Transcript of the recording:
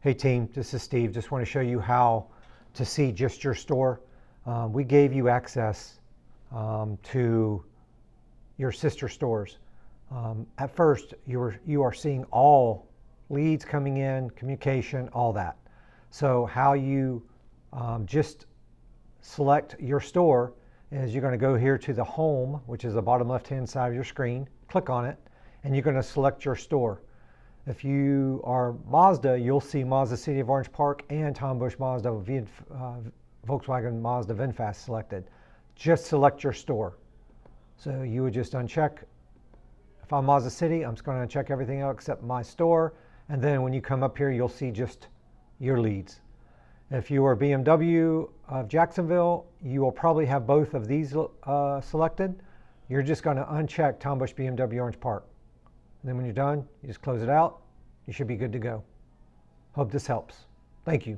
Hey team, this is Steve. Just want to show you how to see just your store. We gave you access to your sister stores. At first, you are seeing all leads coming in, communication, all that. So how you just select your store is you're going to go here to the home, which is the bottom left-hand side of your screen. Click on it, and you're going to select your store. If you are Mazda, you'll see Mazda City of Orange Park and Tom Busch Mazda Volkswagen Mazda VinFast selected. Just select your store. So you would just uncheck. If I'm Mazda City, I'm just going to uncheck everything else except my store. And then when you come up here, you'll see just your leads. If you are BMW of Jacksonville, you will probably have both of these selected. You're just going to uncheck Tom Busch BMW Orange Park. And then when you're done, you just close it out. You should be good to go. Hope this helps. Thank you.